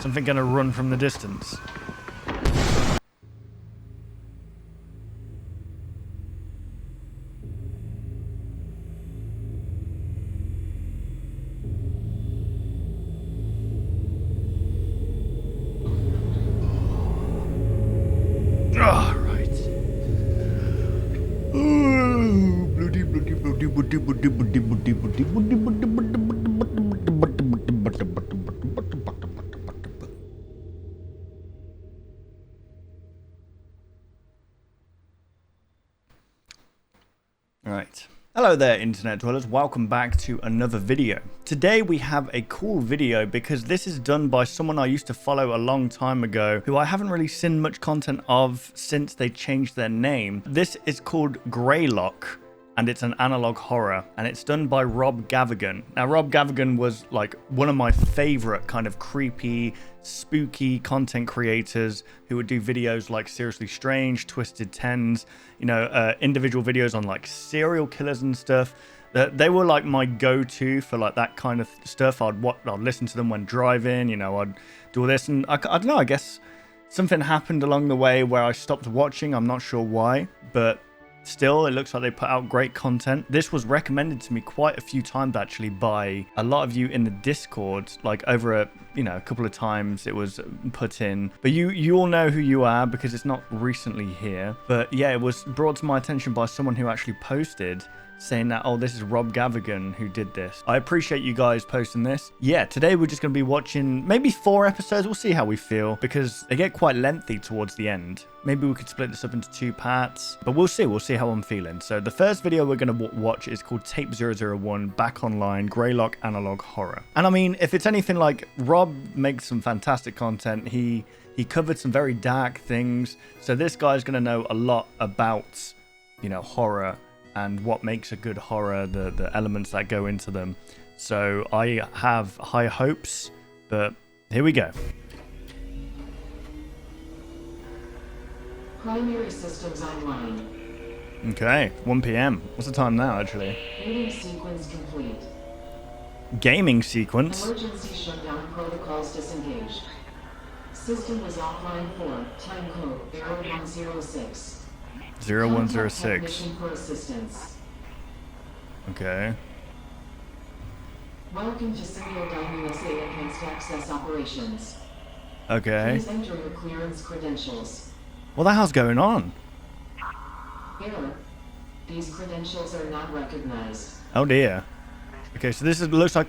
Something gonna run from the distance. Right. Hello there, internet dwellers. Welcome back to another video. Today we have a cool video because this is done by someone I used to follow a long time ago who I haven't really seen much content of since they changed their name. This is called Greylock and it's an analog horror and it's done by Rob Gavigan. Now Rob Gavigan was like one of my favorite kind of creepy, spooky content creators who would do videos like Seriously Strange, Twisted Tens, you know, individual videos on like serial killers and stuff. They were like my go-to for like that kind of stuff. I'd listen to them when driving, you know, I'd do all this, and I don't know, I guess something happened along the way where I stopped watching. I'm not sure why, but still, it looks like they put out great content. This was recommended to me quite a few times actually by a lot of you in the Discord, like over a couple of times it was put in. But you all know who you are because it's not recently here. But yeah, it was brought to my attention by someone who actually posted saying that, oh, this is Rob Gavigan who did this. I appreciate you guys posting this. Yeah, today we're just going to be watching maybe 4 episodes. We'll see how we feel because they get quite lengthy towards the end. Maybe we could split this up into 2 parts, but we'll see. We'll see how I'm feeling. So the first video we're going to watch is called Tape 001 Back Online Greylock Analog Horror. And I mean, if it's anything like, Rob makes some fantastic content. He covered some very dark things. So this guy's going to know a lot about, you know, horror and what makes a good horror, the elements that go into them. So I have high hopes, but here we go. Primary systems online. Okay, 1 PM. What's the time now, actually? Gaming sequence complete. Gaming sequence? Emergency shutdown protocols disengaged. System was offline for time code 0106. 0106. Technician for assistance. Okay. Welcome to Single Dime USA Enhanced Access Operations. Okay. Please enter your clearance credentials. What the hell's going on? Error. These credentials are not recognized. Oh dear. Okay, so this looks like...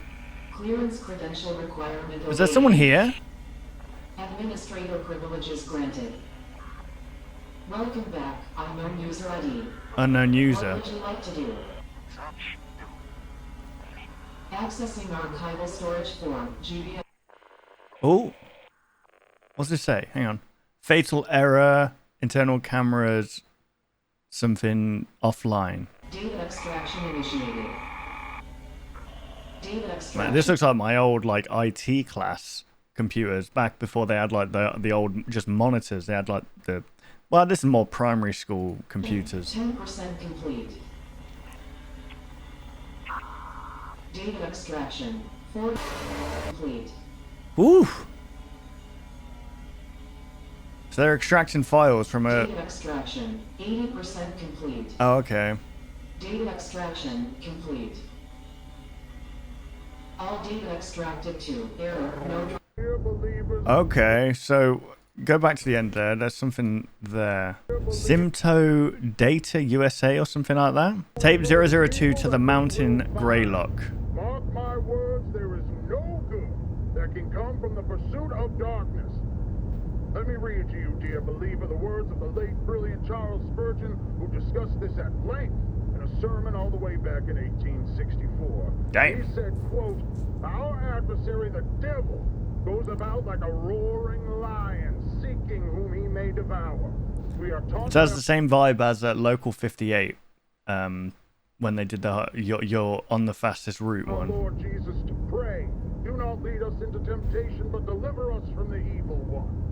Clearance credential requirement. Is there someone here? Administrator privileges granted. Welcome back. Unknown user ID. Unknown user. What would you like to do? Accessing archival storage form. GBA. Oh. What's this say? Hang on. Fatal error. Internal cameras. Something offline. Data extraction initiated. Data extraction. Man, this looks like my old like IT class computers back before they had like the old just monitors. They had like the... Well, this is more primary school computers. 10% complete. Data extraction. 4 complete. Ooh. So they're extracting files from a... Data extraction. 80% complete. Oh, okay. Data extraction complete. All data extracted to error. No. Okay, so go back to the end there. There's something there. Zimto Data USA or something like that. Tape 002 to the Mountain Greylock. Mark my words, there is no good that can come from the pursuit of darkness. Let me read to you, dear believer, the words of the late brilliant Charles Spurgeon, who discussed this at length in a sermon all the way back in 1864. Damn. He said, quote, "Our adversary, the devil, goes about like a roaring lion, seeking whom he may devour. We are taught." It has the same vibe as Local 58, when they did the you're on the fastest route one. Lord Jesus, to pray, do not lead us into temptation, but deliver us from the evil one.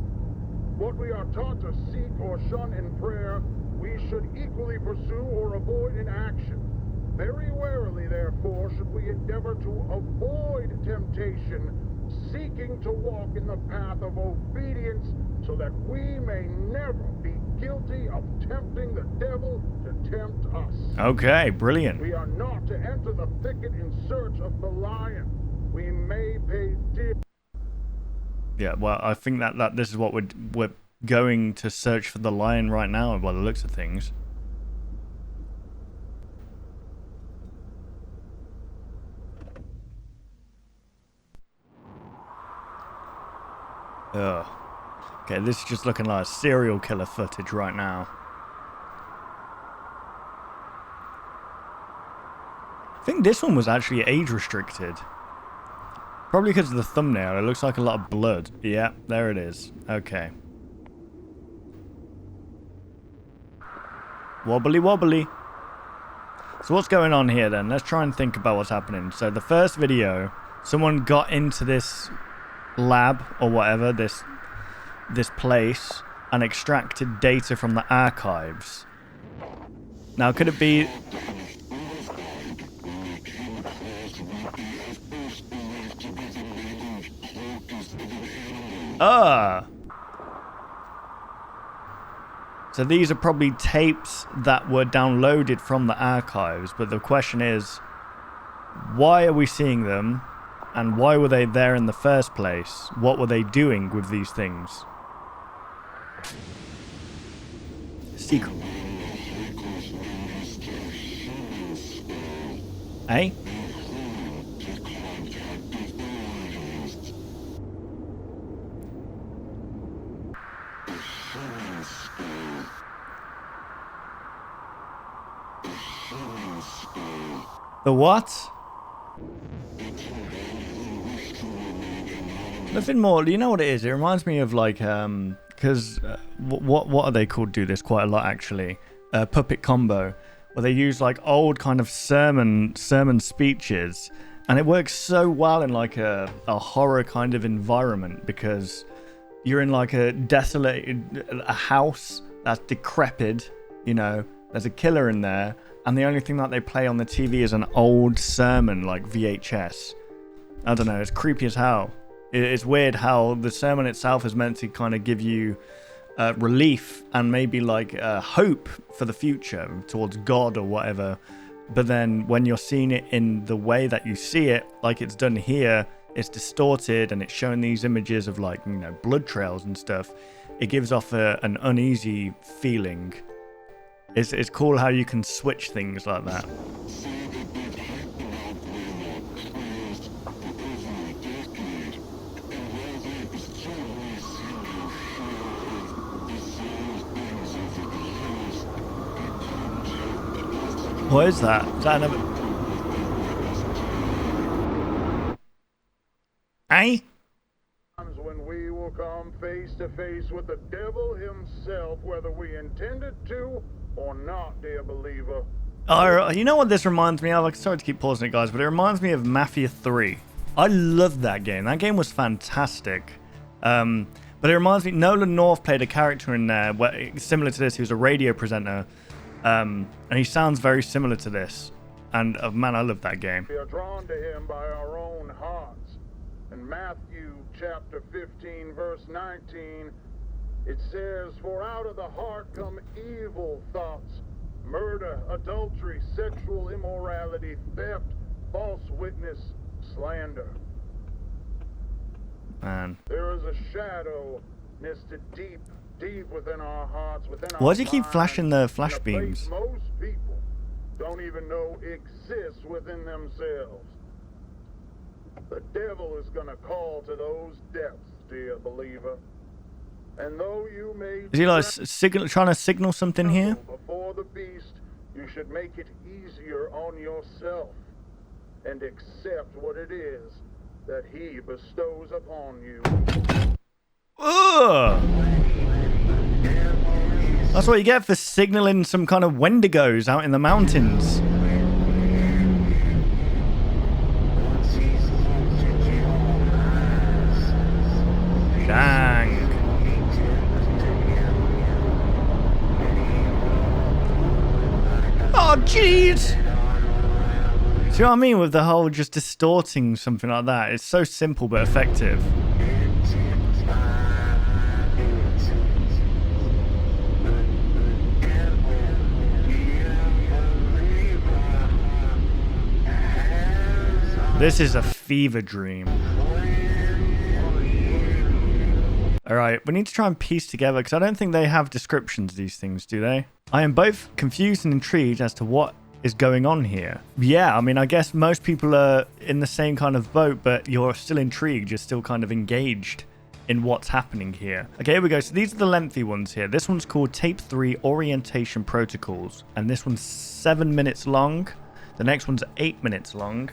What we are taught to seek or shun in prayer, we should equally pursue or avoid in action. Very warily, therefore, should we endeavor to avoid temptation, seeking to walk in the path of obedience so that we may never be guilty of tempting the devil to tempt us. Okay, brilliant. We are not to enter the thicket in search of the lion. We may pay dear. Yeah, well, I think that this is what we're going to search for the lion right now by the looks of things. Ugh. Okay, this is just looking like serial killer footage right now. I think this one was actually age restricted. Probably because of the thumbnail. It looks like a lot of blood. Yeah, there it is. Okay. Wobbly wobbly. So what's going on here then? Let's try and think about what's happening. So the first video, someone got into this lab or whatever, this place, and extracted data from the archives. Now, could it be... So these are probably tapes that were downloaded from the archives, but the question is, why are we seeing them, and why were they there in the first place? What were they doing with these things? Secret. Eh? The what? Nothing more. You know what it is? It reminds me of like because what are they called? Do this quite a lot actually. Puppet Combo, where they use like old kind of sermon speeches, and it works so well in like a horror kind of environment because you're in like a a house that's decrepit. You know, there's a killer in there. And the only thing that they play on the TV is an old sermon, like VHS. I don't know, it's creepy as hell. It's weird how the sermon itself is meant to kind of give you relief and maybe like hope for the future towards God or whatever. But then when you're seeing it in the way that you see it, like it's done here, it's distorted and it's showing these images of like, you know, blood trails and stuff. It gives off an uneasy feeling. It's cool how you can switch things like that. What is that? Is that another... Eh? When we will come face to face with the devil himself, whether we intended to or not, dear believer. You know what this reminds me of? Sorry to keep pausing it, guys, but it reminds me of Mafia 3. I loved that game. That game was fantastic. But it reminds me, Nolan North played a character in there similar to this. He was a radio presenter. And he sounds very similar to this. And man, I love that game. We are drawn to him by our own hearts. In Matthew chapter 15, verse 19, it says, "For out of the heart come evil thoughts, murder, adultery, sexual immorality, theft, false witness, slander." Man. There is a shadow misted deep within our hearts, within our Why does he keep minds, flashing the flash in a place beams? most people don't even know exists within themselves. The devil is going to call to those depths, dear believer. And though you may Is he like trying to signal something here? before the beast, you should make it easier on yourself and accept what it is that he bestows upon you. Ugh! That's what you get for signaling some kind of wendigos out in the mountains. Dang. Oh, jeez! See what I mean with the whole just distorting something like that? It's so simple but effective. This is a fever dream. Alright, we need to try and piece together, because I don't think they have descriptions of these things, do they? I am both confused and intrigued as to what is going on here. Yeah, I mean, I guess most people are in the same kind of boat, but you're still intrigued. You're still kind of engaged in what's happening here. Okay, here we go. So these are the lengthy ones here. This one's called Tape 3 Orientation Protocols, and this one's 7 minutes long. The next one's 8 minutes long.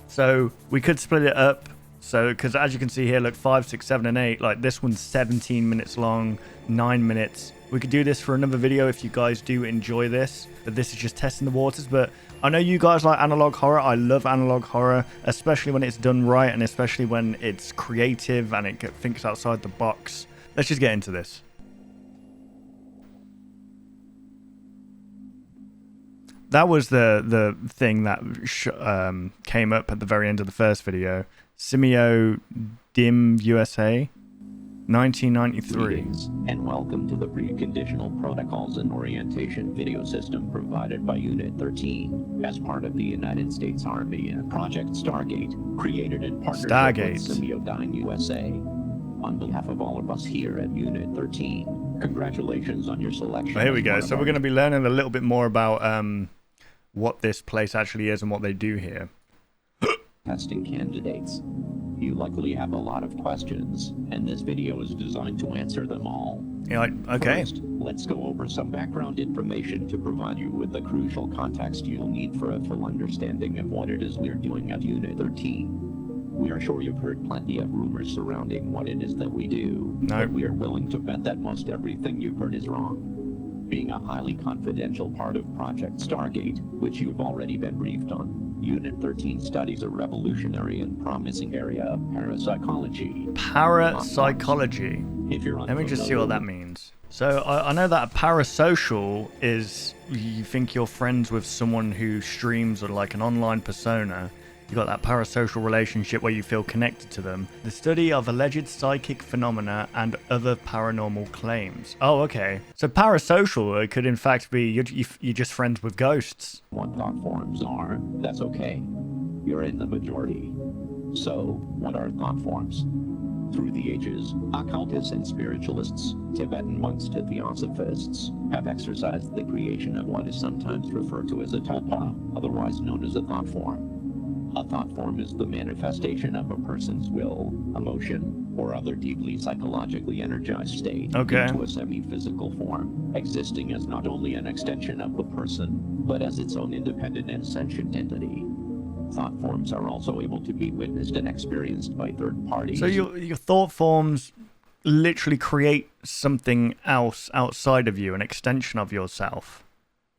So we could split it up. So, because as you can see here, look, 5, 6, 7, and 8. Like this one's 17 minutes long, 9 minutes. We could do this for another video if you guys do enjoy this. But this is just testing the waters. But I know you guys like analog horror. I love analog horror, especially when it's done right, and especially when it's creative and it thinks outside the box. Let's just get into this. That was the thing that came up at the very end of the first video. Simio Dim USA, 1993. Greetings, and welcome to the Preconditional Protocols and Orientation video system provided by Unit 13 as part of the United States Army and Project Stargate, created in partnership with Simio USA. On behalf of all of us here at Unit 13, congratulations on your selection. Well, here we go. So we're going to be learning a little bit more about what this place actually is and what they do here. Testing candidates. You likely have a lot of questions, and this video is designed to answer them all. Yeah, okay. First, let's go over some background information to provide you with the crucial context you'll need for a full understanding of what it is we're doing at Unit 13. We are sure you've heard plenty of rumors surrounding what it is that we do, but we are willing to bet that most everything you've heard is wrong. Being a highly confidential part of Project Stargate, which you've already been briefed on, Unit 13 studies a revolutionary and promising area of parapsychology. Parapsychology. If you're Let me just see what that means. So I know that a parasocial is you think you're friends with someone who streams or like an online persona. You got that parasocial relationship where you feel connected to them. The study of alleged psychic phenomena and other paranormal claims. Oh, okay. So parasocial, it could in fact be you're just friends with ghosts. What Thoughtforms are, that's okay. You're in the majority. So, what are Thoughtforms? Through the ages, occultists and spiritualists, Tibetan monks to theosophists, have exercised the creation of what is sometimes referred to as a tulpa, otherwise known as a thought form. A thought form is the manifestation of a person's will, emotion, or other deeply psychologically energized state into a semi-physical form, existing as not only an extension of the person, but as its own independent and sentient entity. Thought forms are also able to be witnessed and experienced by third parties. So your thought forms literally create something else outside of you, an extension of yourself.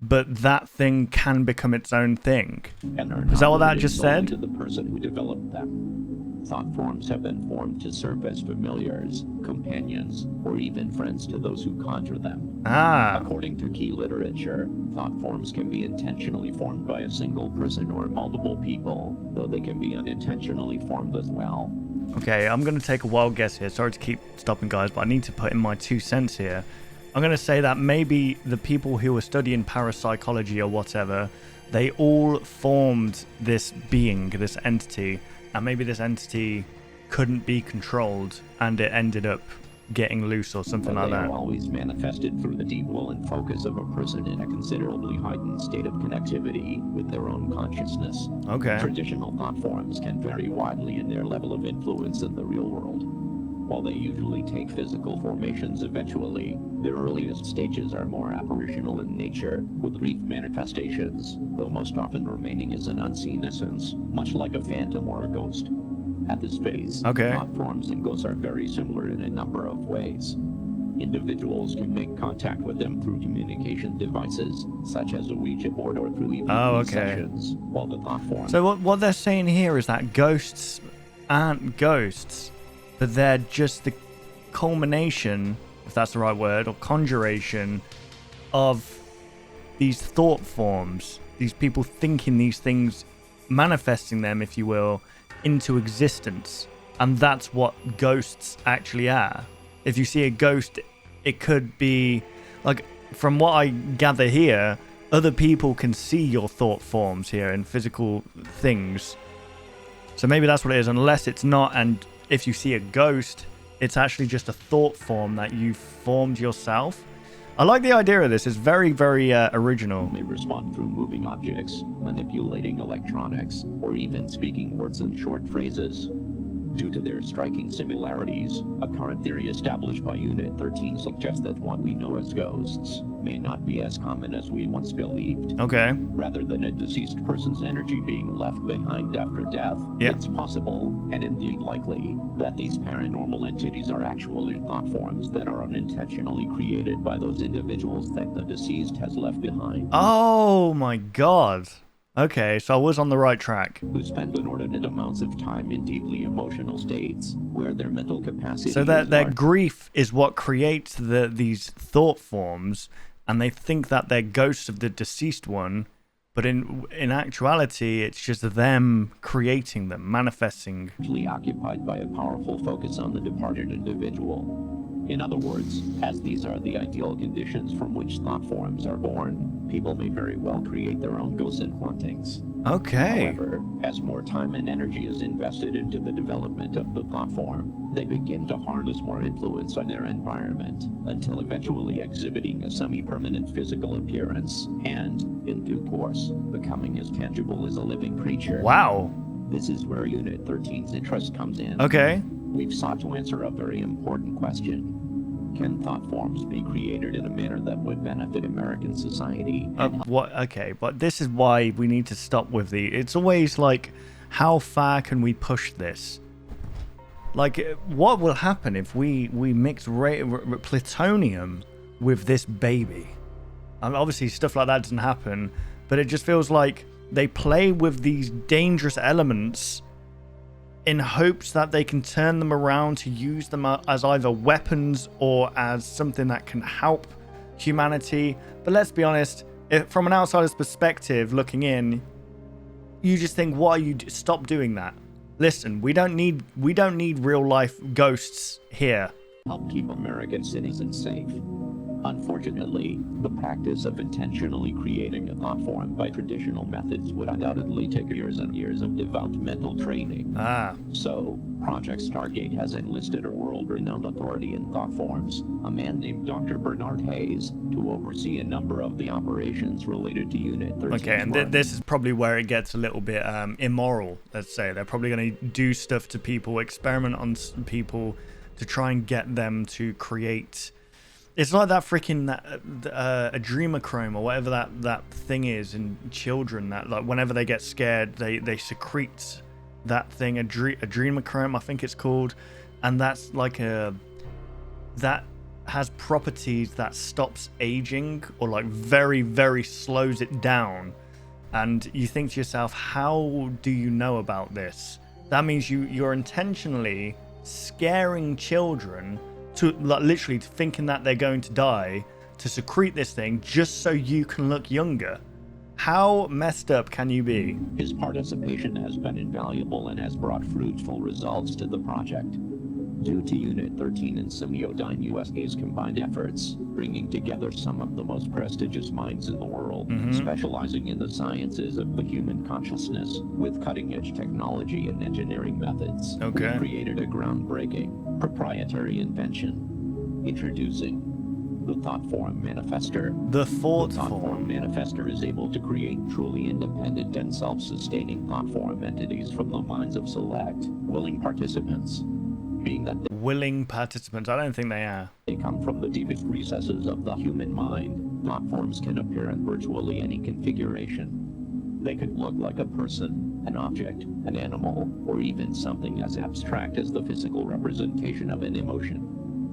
But that thing can become its own thing. Is that what that just said? To the person who developed them. Thought forms have been formed to serve as familiars, companions, or even friends to those who conjure them. According to key literature, thought forms can be intentionally formed by a single person or multiple people, though they can be unintentionally formed as well. Okay, I'm going to take a wild guess here. Sorry to keep stopping, guys, but I need to put in my 2 cents here. I'm going to say that maybe the people who were studying parapsychology or whatever, they all formed this being, this entity, and maybe this entity couldn't be controlled and it ended up getting loose or something like that. They are always manifested through the deep will and focus of a person in a considerably heightened state of connectivity with their own consciousness. Okay. Traditional thought forms can vary widely in their level of influence in the real world. While they usually take physical formations eventually, their earliest stages are more apparitional in nature, with brief manifestations, though most often remaining as an unseen essence, much like a phantom or a ghost. At this phase, thought forms and ghosts are very similar in a number of ways. Individuals can make contact with them through communication devices, such as a Ouija board or through EVP sessions, while the thought forms... So what they're saying here is that ghosts aren't ghosts, but they're just the culmination, if that's the right word, or conjuration of these thought forms. These people thinking these things manifesting them, if you will, into existence. And that's what ghosts actually are. If you see a ghost, it could be, like, from what I gather here, other people can see your thought forms here in physical things. So maybe that's what it is, unless it's not, and if you see a ghost, it's actually just a thought form that you formed yourself. I like the idea of this. It's very, very original. May respond through moving objects, manipulating electronics, or even speaking words and short phrases. Due to their striking similarities, a current theory established by Unit 13 suggests that what we know as ghosts may not be as common as we once believed. Okay. Rather than a deceased person's energy being left behind after death, Yep. it's possible, and indeed likely, that these paranormal entities are actually thought forms that are unintentionally created by those individuals that the deceased has left behind. Oh my god. Okay, so I was on the right track. Who spend inordinate amounts of time in deeply emotional states where their mental capacity So is that large. grief is what creates these thought forms, and they think that they're ghosts of the deceased one, but in actuality, it's just them creating them, manifesting. Largely occupied by a powerful focus on the departed individual. In other words, as these are the ideal conditions from which thought forms are born, people may very well create their own ghosts and hauntings. Okay. However, as more time and energy is invested into the development of the thought form, they begin to harness more influence on their environment, until eventually exhibiting a semi-permanent physical appearance, and, in due course, becoming as tangible as a living creature. Wow. This is where Unit 13's interest comes in. Okay. We've sought to answer a very important question. Can thought forms be created in a manner that would benefit American society? What? Okay, but this is why we need to stop with the. It's always like, how far can we push this? Like, what will happen if we mix plutonium with this baby? Obviously, stuff like that doesn't happen, but it just feels like they play with these dangerous elements in hopes that they can turn them around to use them as either weapons or as something that can help humanity. But let's be honest, from an outsider's perspective looking in, you just think, why are you stop doing that? Listen, we don't need real life ghosts here. Help keep American citizens safe. Unfortunately, the practice of intentionally creating a thought form by traditional methods would undoubtedly take years and years of devout mental training. So, Project Stargate has enlisted a world-renowned authority in thought forms, a man named Dr. Bernard Hayes, to oversee a number of the operations related to Unit 13. Okay, and this is probably where it gets a little bit immoral, let's say. They're probably going to do stuff to people, experiment on people to try and get them to create... It's like that freaking adrenochrome or whatever that thing is in children, that like whenever they get scared, they secrete that thing, adrenochrome, I think it's called, and that's like that has properties that stops aging or like very, very slows it down. And you think to yourself, how do you know about this? That means you're intentionally scaring children to like literally thinking that they're going to die, to secrete this thing just so you can look younger. How messed up can you be? His participation has been invaluable and has brought fruitful results to the project. Due to Unit 13 and Semiodyne USA's combined efforts, bringing together some of the most prestigious minds in the world, specializing in the sciences of the human consciousness with cutting-edge technology and engineering methods, Okay. we created a groundbreaking, proprietary invention. Introducing the Thoughtform Manifester. The thought Thoughtform form. Manifester is able to create truly independent and self-sustaining thoughtform entities from the minds of select, willing participants. Being that Willing participants. I don't think they are. they come from the deepest recesses of the human mind, thoughtforms can appear in virtually any configuration. They could look like a person, an object, an animal, or even something as abstract as the physical representation of an emotion.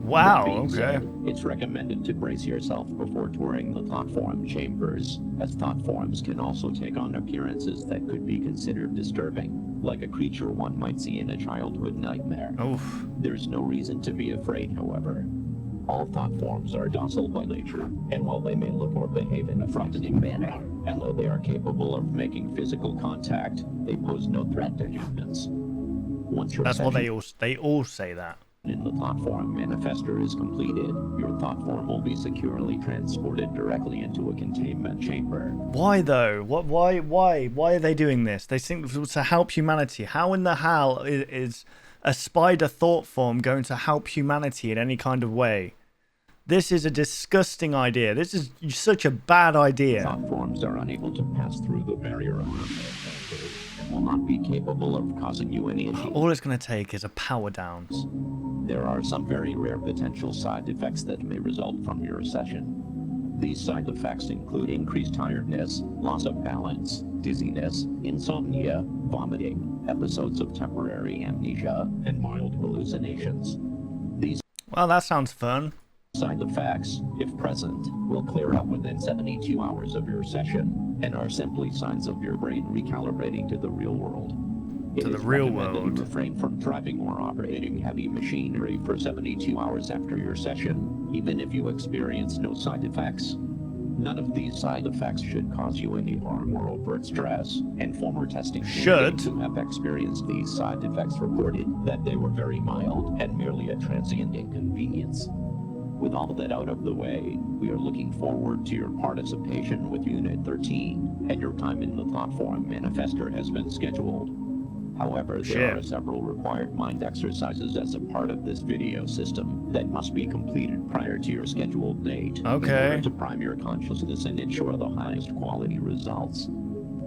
Wow, That being okay. said, it's recommended to brace yourself before touring the Thoughtform chambers, as Thoughtforms can also take on appearances that could be considered disturbing, like a creature one might see in a childhood nightmare. Oof. There's no reason to be afraid, however. All thought forms are docile by nature, and while they may look or behave in a frightening manner, and though they are capable of making physical contact, they pose no threat to humans. Once your That's what session they all say that. in the thought form manifester is completed, your thought form will be securely transported directly into a containment chamber. Why though? Why are they doing this? They think to help humanity. How in the hell is a spider thought form going to help humanity in any kind of way? This is a disgusting idea. This is such a bad idea. Thought forms are unable to pass through the barrier of and will not be capable of causing you any issue. All it's going to take is a power down. There are some very rare potential side effects that may result from your session. These side effects include increased tiredness, loss of balance, dizziness, insomnia, vomiting, episodes of temporary amnesia, and mild hallucinations. These Well, that sounds fun. side effects, if present, will clear up within 72 hours of your session and are simply signs of your brain recalibrating to the real world. To the real world. You refrain from driving or operating heavy machinery for 72 hours after your session, even if you experience no side effects. None of these side effects should cause you any harm or overt stress, and former testing Should. who have experienced these side effects reported that they were very mild and merely a transient inconvenience. With all that out of the way, we are looking forward to your participation with Unit 13, and your time in the Thoughtform Manifester has been scheduled. However, there are several required mind exercises as a part of this video system that must be completed prior to your scheduled date. In Okay. order to prime your consciousness and ensure the highest quality results.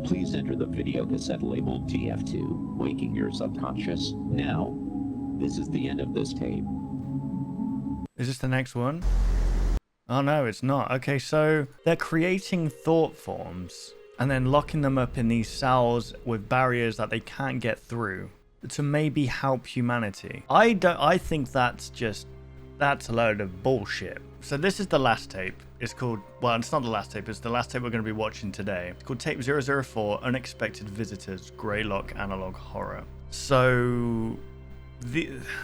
Please enter the video cassette labeled TF2, Waking Your Subconscious. Now, this is the end of this tape. Is this the next one? Oh no, it's not. Okay, so they're creating thought forms and then locking them up in these cells with barriers that they can't get through to maybe help humanity. I think that's a load of bullshit. So this is the last tape. It's called, well, it's not the last tape, it's the last tape we're going to be watching today. It's called Tape 004, Unexpected Visitors, Greylock Analog Horror. So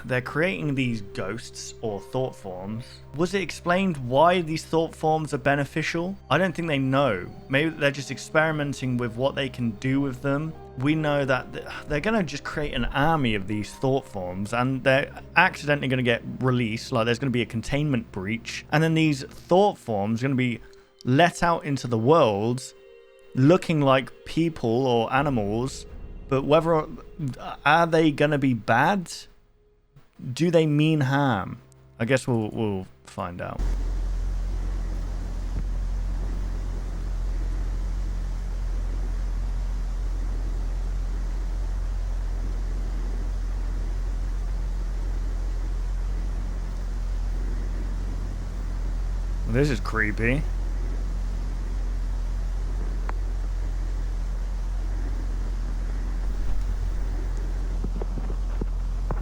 they're creating these ghosts or thought forms. Was it explained why these thought forms are beneficial? I don't think they know. Maybe they're just experimenting with what they can do with them. We know that they're going to just create an army of these thought forms, and they're accidentally going to get released, like there's going to be a containment breach, and then these thought forms are going to be let out into the world looking like people or animals. But are they gonna be bad? Do they mean harm? I guess we'll find out. This is creepy.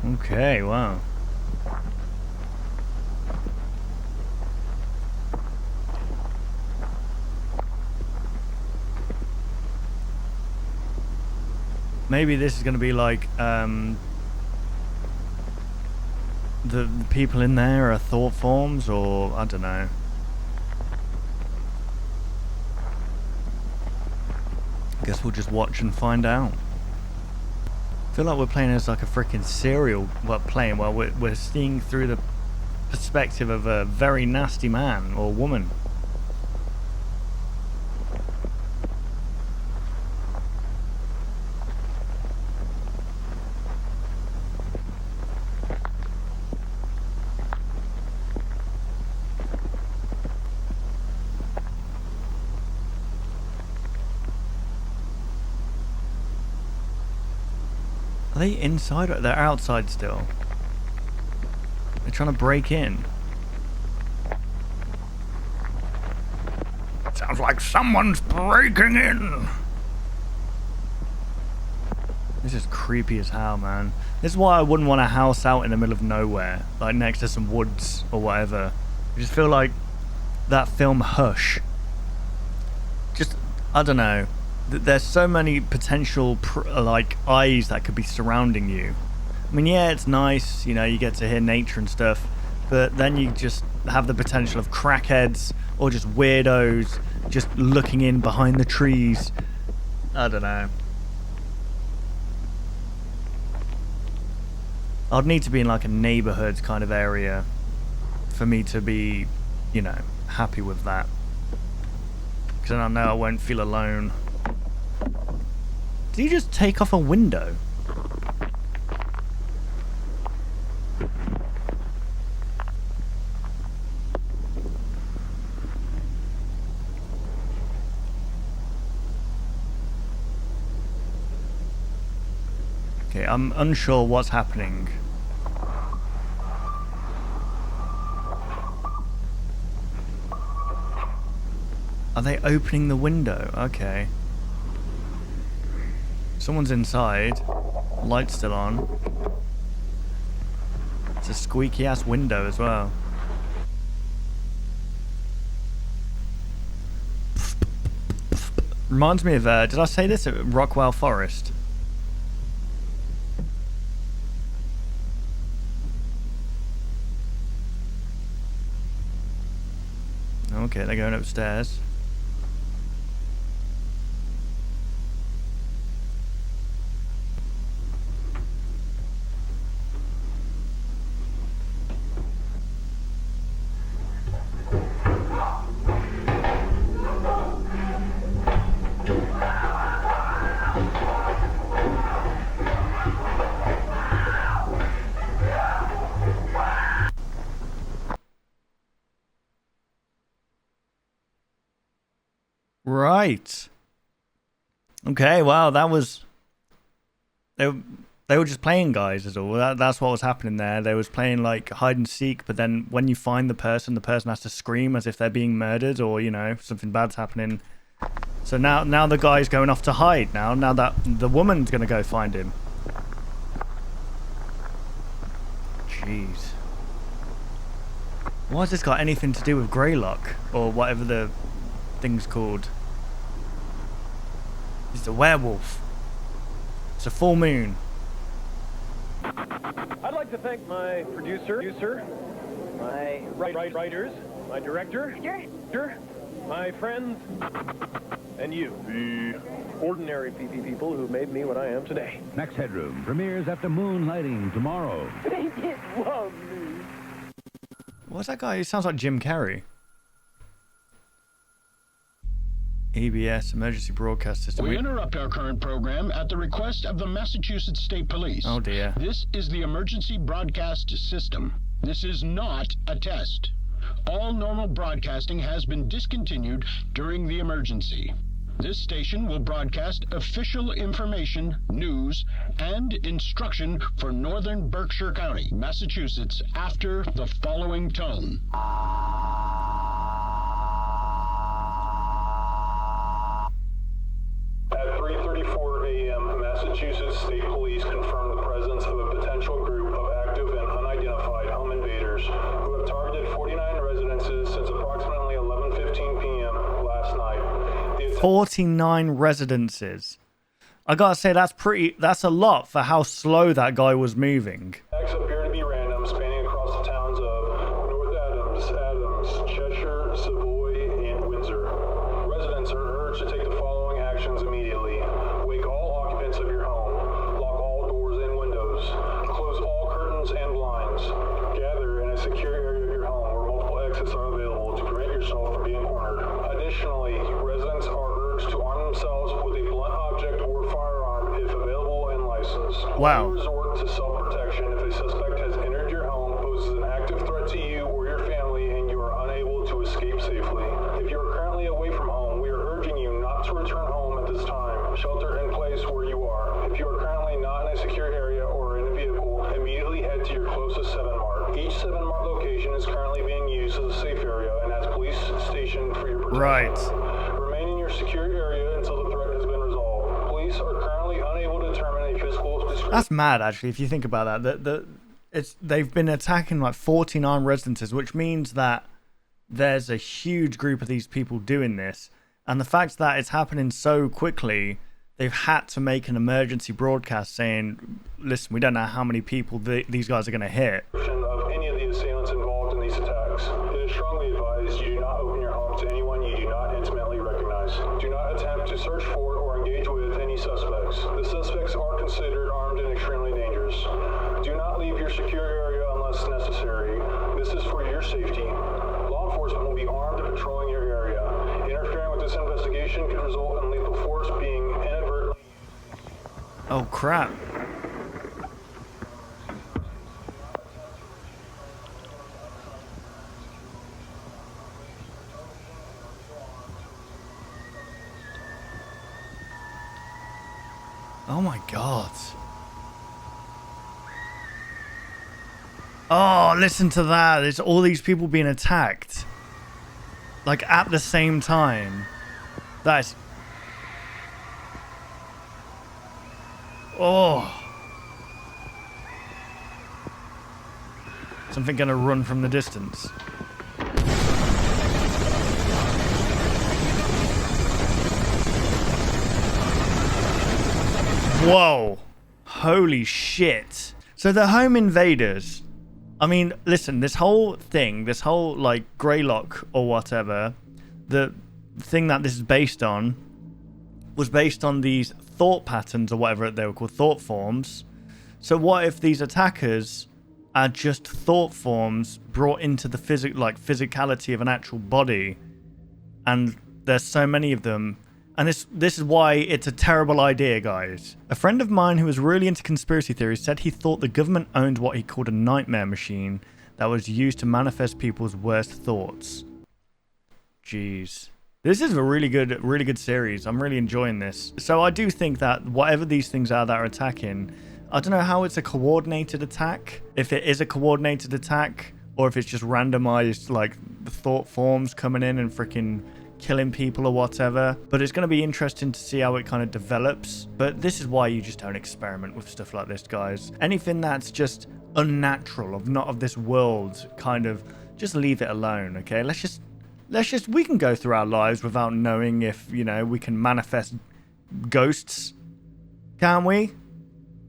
Okay, wow. Maybe this is going to be like, the people in there are thought forms, or I don't know. I guess we'll just watch and find out. I feel like we're playing as like a freaking serial, we're seeing through the perspective of a very nasty man or woman. Are they inside or they're outside still? They're trying to break in. Sounds like someone's breaking in. This is creepy as hell, man. This is why I wouldn't want a house out in the middle of nowhere, like next to some woods or whatever. I just feel like that film Hush. Just, I don't know. There's so many potential like eyes that could be surrounding you. I mean, yeah, it's nice, you know, you get to hear nature and stuff, but then you just have the potential of crackheads or just weirdos just looking in behind the trees. I don't know. I'd need to be in like a neighborhood kind of area for me to be, you know, happy with that. Because then I know I won't feel alone. Did he just take off a window? Okay, I'm unsure what's happening. Are they opening the window? Okay. Someone's inside. Light's still on. It's a squeaky ass window as well. Reminds me of, did I say this? Rockwell Forest. Okay, they're going upstairs. Right. Okay, wow, that was... They were just playing, guys, is all. That's what was happening there. They was playing, like, hide and seek, but then when you find the person has to scream as if they're being murdered or, you know, something bad's happening. So now the guy's going off to hide now that the woman's going to go find him. Jeez. Why has this got anything to do with greylock? Or whatever the thing's called? It's a werewolf. It's a full moon. I'd like to thank my producer, my writers, my director, my friends, and you, the ordinary people who made me what I am today. Next Headroom premieres after moonlighting tomorrow. They did love me. What's that guy? He sounds like Jim Carrey. EBS, Emergency Broadcast System. We interrupt our current program at the request of the Massachusetts State Police. Oh dear. This is the Emergency Broadcast System. This is not a test. All normal broadcasting has been discontinued during the emergency. This station will broadcast official information, news, and instruction for Northern Berkshire County, Massachusetts, after the following tone. At 3:34 a.m., Massachusetts State Police confirmed the presence of a potential group of active and unidentified home invaders who have targeted 49 residences since approximately 11:15 p.m. last night. 49 residences. I gotta say, that's a lot for how slow that guy was moving. Attacks appear to be random, spanning across the towns of North Adams, Cheshire, Savoy, and Windsor. Residents are urged to take the following actions immediately. Wake all occupants of your home. Lock all doors and windows. Close all curtains and blinds. Gather in a secure area of your home where multiple exits are available to prevent yourself from being cornered. Additionally, residents are urged to arm themselves with a blunt object or firearm if available and licensed. Wow. Resort to self-protection if a suspect has entered your home, poses an active threat to you or your family, and you are unable to escape safely. If you are currently away from home, we are urging you not to return home at this time. Shelter in place where you are. If you are currently not in a secure area or in a vehicle, immediately head to your closest 7-Mart. Each 7-Mart location is currently being used as a safe area and as police station for your protection. Right. Remain in your secure area until the threat has been resolved. Police are currently unable to determine a physical description. That's mad, actually, if you think about that. They've been attacking like 49 residences, which means that there's a huge group of these people doing this. And the fact that it's happening so quickly, they've had to make an emergency broadcast saying, listen, we don't know how many people these guys are going to hit. Of any of the assailants involved in these attacks. It safety. Law enforcement will be armed and patrolling your area. Interfering with this investigation could result in lethal force being inadvertently... Oh, crap. Oh my god. Oh, listen to that. There's all these people being attacked. Like at the same time. That's... Oh. Something gonna run from the distance. Whoa. Holy shit. So the home invaders, I mean, listen, this whole thing, this whole like greylock or whatever, the thing that this is based on was based on these thought patterns or whatever they were called, thought forms. So what if these attackers are just thought forms brought into the physicality of an actual body, and there's so many of them? And this is why it's a terrible idea, guys. A friend of mine who was really into conspiracy theories said he thought the government owned what he called a nightmare machine that was used to manifest people's worst thoughts. Jeez. This is a really good series. I'm really enjoying this. So I do think that whatever these things are that are attacking, I don't know how it's a coordinated attack. If it is a coordinated attack, or if it's just randomized, like, thought forms coming in and freaking killing people or whatever. But it's going to be interesting to see how it kind of develops. But this is why you just don't experiment with stuff like this, guys. Anything that's just unnatural, not of this world, kind of just leave it alone, okay? Let's just we can go through our lives without knowing if, you know, we can manifest ghosts, can't we?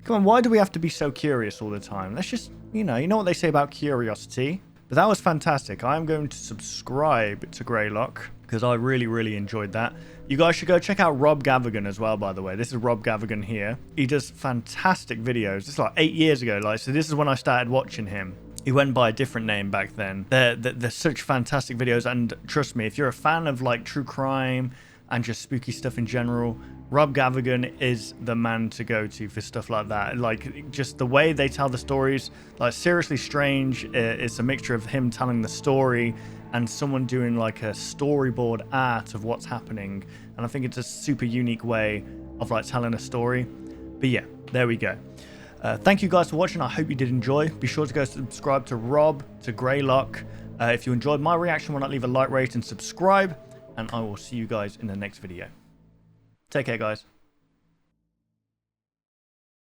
Come on, why do we have to be so curious all the time? Let's just, you know what they say about curiosity. But that was fantastic. I am going to subscribe to Greylock because I really enjoyed that. You guys should go check out Rob Gavigan as well, by the way. This is Rob Gavigan here. He does fantastic videos. This is like 8 years ago. So this is when I started watching him. He went by a different name back then. They're such fantastic videos. And trust me, if you're a fan of like true crime and just spooky stuff in general, Rob Gavigan is the man to go to for stuff like that. Like, just the way they tell the stories, like Seriously Strange, it's a mixture of him telling the story and someone doing like a storyboard art of what's happening. And I think it's a super unique way of like telling a story. But yeah, there we go. Thank you guys for watching. I hope you did enjoy. Be sure to go subscribe to Rob, to Greylock. If you enjoyed my reaction, why not leave a like, rate, and subscribe. And I will see you guys in the next video. Take care, guys.